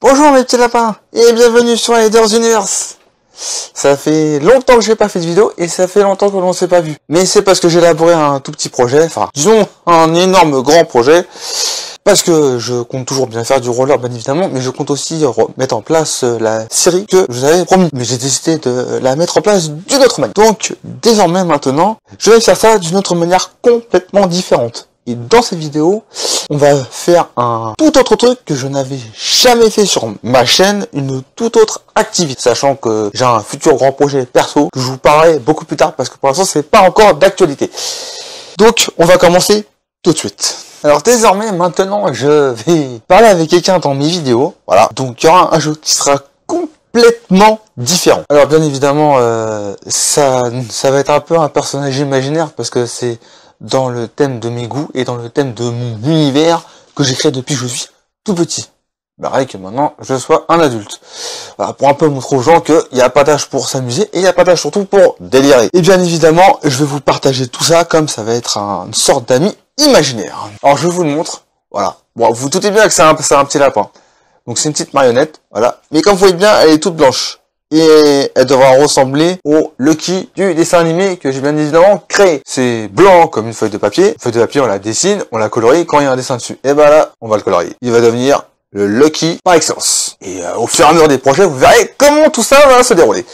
Bonjour mes petits lapins et bienvenue sur Riders Universe. Ça fait longtemps que j'ai pas fait de vidéo et ça fait longtemps que l'on s'est pas vu. Mais c'est parce que j'ai élaboré un tout petit projet, enfin disons un énorme grand projet. Parce que je compte toujours bien faire du roller bien évidemment, mais je compte aussi mettre en place la série que je vous avais promis. Mais j'ai décidé de la mettre en place d'une autre manière. Donc désormais maintenant, je vais faire ça d'une autre manière complètement différente. Et dans cette vidéo, on va faire un tout autre truc que je n'avais jamais fait sur ma chaîne, une toute autre activité. Sachant que j'ai un futur grand projet perso que je vous parlerai beaucoup plus tard parce que pour l'instant c'est pas encore d'actualité. Donc on va commencer tout de suite. Alors désormais maintenant je vais parler avec quelqu'un dans mes vidéos. Voilà, donc il y aura un jeu qui sera complètement différent. Alors bien évidemment ça va être un peu un personnage imaginaire parce que c'est dans le thème de mes goûts et dans le thème de mon univers que j'ai créé depuis que je suis tout petit. Pareil que maintenant je sois un adulte. Voilà, pour un peu montrer aux gens qu'il n'y a pas d'âge pour s'amuser et il n'y a pas d'âge surtout pour délirer. Et bien évidemment, je vais vous partager tout ça comme ça va être une sorte d'ami imaginaire. Alors je vous le montre, voilà. Bon, vous doutez bien que c'est un petit lapin. Donc c'est une petite marionnette, voilà. Mais comme vous voyez bien, elle est toute blanche. Et elle devra ressembler au Lucky du dessin animé que j'ai bien évidemment créé. C'est blanc comme une feuille de papier. Une feuille de papier, on la dessine, on la colorie quand il y a un dessin dessus. Et ben là, on va le colorier. Il va devenir le Lucky par excellence. Et au fur et à mesure des projets, vous verrez comment tout ça va se dérouler.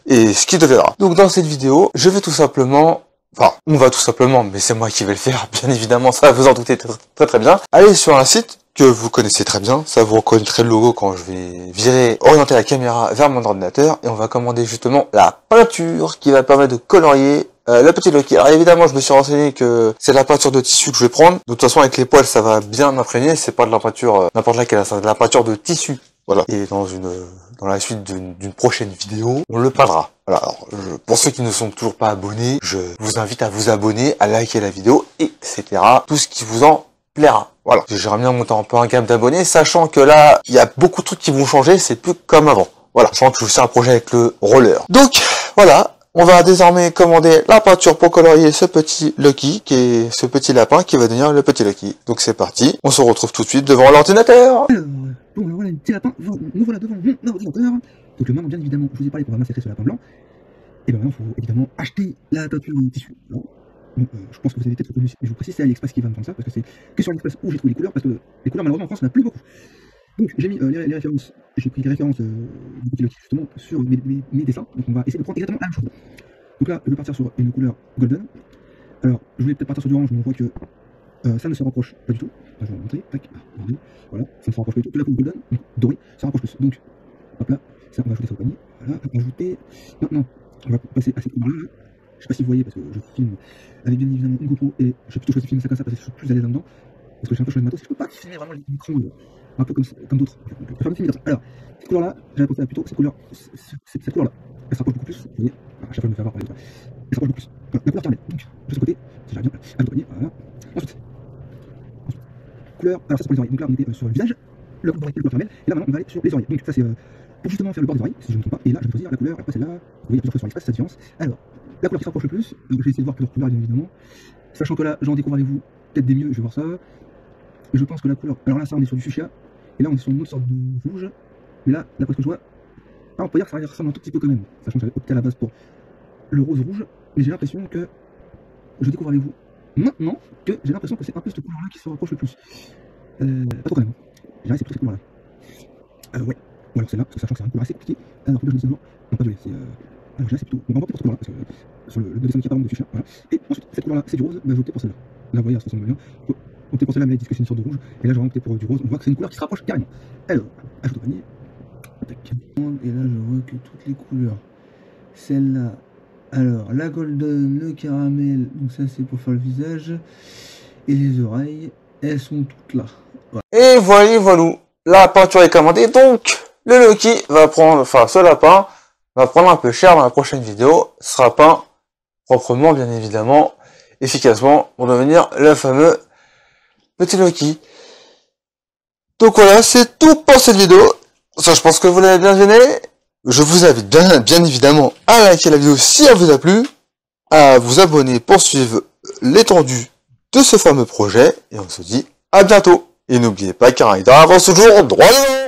Et ce qui deviendra. Donc dans cette vidéo, je vais tout simplement... Enfin, on va tout simplement, mais c'est moi qui vais le faire, bien évidemment, ça vous en doutez très bien. Allez sur un site que vous connaissez très bien, ça vous reconnaîtrez le logo quand je vais orienter la caméra vers mon ordinateur, et on va commander justement la peinture qui va permettre de colorier le petit Lucky. Alors évidemment, je me suis renseigné que c'est de la peinture de tissu que je vais prendre. De toute façon, avec les poils, ça va bien m'imprégner, c'est pas de la peinture n'importe laquelle, c'est de la peinture de tissu. Voilà. Et dans la suite d'une prochaine vidéo, on le peindra. Voilà. Alors, pour ceux qui ne sont toujours pas abonnés, je vous invite à vous abonner, à liker la vidéo, etc. Tout ce qui vous en plaira. Voilà. J'aimerais bien monter un peu un gamme d'abonnés, sachant que là, il y a beaucoup de trucs qui vont changer, c'est plus comme avant. Voilà. Sachant que je fais un projet avec le roller. Donc, voilà. On va désormais commander la peinture pour colorier ce petit Lucky, qui est ce petit lapin qui va devenir le petit Lucky. Donc c'est parti, on se retrouve tout de suite devant l'ordinateur. Alors, bon, voilà le petit lapin, nous voilà devant mon ordinateur. Donc maintenant, bien évidemment, je vous ai parlé qu'on va masser ce lapin blanc. Et bien maintenant, il faut évidemment acheter la peinture de tissu. Alors, donc, je pense que vous avez peut-être reconnu, mais je vous précise, c'est AliExpress qui va me prendre ça, parce que c'est que sur AliExpress où j'ai trouvé les couleurs, parce que les couleurs malheureusement en France, on n'a plus beaucoup. Donc j'ai mis les références, j'ai pris les références du petit Lucky justement sur mes dessins, donc on va essayer de prendre exactement la même chose. Donc là, je vais partir sur une couleur golden. Alors, je voulais peut-être partir sur du orange, mais on voit que ça ne se rapproche pas du tout. Là, je vais vous montrer, tac, voilà, ça ne se rapproche pas du tout. Que la couleur golden, doré, ça rapproche plus. Donc, hop là, ça, on va ajouter ça au panier. Voilà, on va ajouter. Maintenant, on va passer à cette couleur-là. Je sais pas si vous voyez, parce que je filme avec bien évidemment une GoPro et j'ai plutôt choisi de filmer ça comme ça parce que je suis plus à l'aise là-dedans. Parce que j'ai un peu changé de matos, je peux pas filmer vraiment l'écran un peu comme d'autres. Je vais faire une film comme ça. Alors, cette couleur-là, j'avais pensé à plutôt cette couleur-là. Elle se rapproche beaucoup plus, vous voyez, à chaque fois je me fais avoir par les autres. Elle se rapproche beaucoup plus. Voilà, la couleur caramel, donc, de ce côté, si j'arrive bien, à l'autre voilà. Ensuite, couleur, alors ça c'est pour les oreilles, donc là on était sur le visage, le couleur caramel, et là maintenant on va aller sur les oreilles. Donc ça c'est pour justement faire le bord des oreilles, si je ne me trompe pas, et là je vais choisir la couleur, après celle-là, vous voyez, il y a plusieurs fois sur AliExpress, cette différence. Alors, la couleur qui se rapproche le plus, donc je vais essayer de voir plusieurs couleurs bien évidemment, sachant que là j'en découvre avec vous peut-être des mieux, je vais voir ça. Mais je pense que la couleur, alors là ça on est sur du fuchsia, et là on est sur une autre sorte de rouge, mais là, d'après ce que je vois, on peut dire que ça ressemble un tout petit peu quand même, sachant que j'avais opté à la base pour le rose rouge, mais j'ai l'impression que je découvre avec vous maintenant que j'ai l'impression que c'est un peu cette couleur là qui se rapproche le plus. Pas trop quand même. J'ai c'est plutôt cette couleur là. Ouais, ou alors celle-là, parce que sachant que c'est une couleur assez compliquée. Alors que je me dis non, pas violet, c'est. Alors là c'est plutôt. On va opter pour cette couleur là, parce que sur le dessin qui a par exemple de fuchsia, voilà. Et ensuite, cette couleur là c'est du rose, bah j'ai opté pour celle-là. Là vous voyez, ça ressemble bien. Opter pour celle-là, mais ils disent que c'est une sorte de rouge, et là j'aurais opté pour du rose, on voit que c'est une couleur qui se rapproche carrément. Alors, ajoute au panier. Et là je vois que toutes les couleurs, celle-là, alors la golden, le caramel, donc ça c'est pour faire le visage, et les oreilles, elles sont toutes là. Voilà. Et voilà, la peinture est commandée, donc le Lucky va prendre, enfin ce lapin va prendre un peu cher dans la prochaine vidéo, sera peint proprement bien évidemment, efficacement, pour devenir le fameux petit Lucky. Donc voilà, c'est tout pour cette vidéo. Ça, je pense que vous l'avez bien gêné. Je vous invite bien évidemment à liker la vidéo si elle vous a plu, à vous abonner pour suivre l'étendue de ce fameux projet, et on se dit à bientôt. Et n'oubliez pas qu'un rider avance toujours droit devant.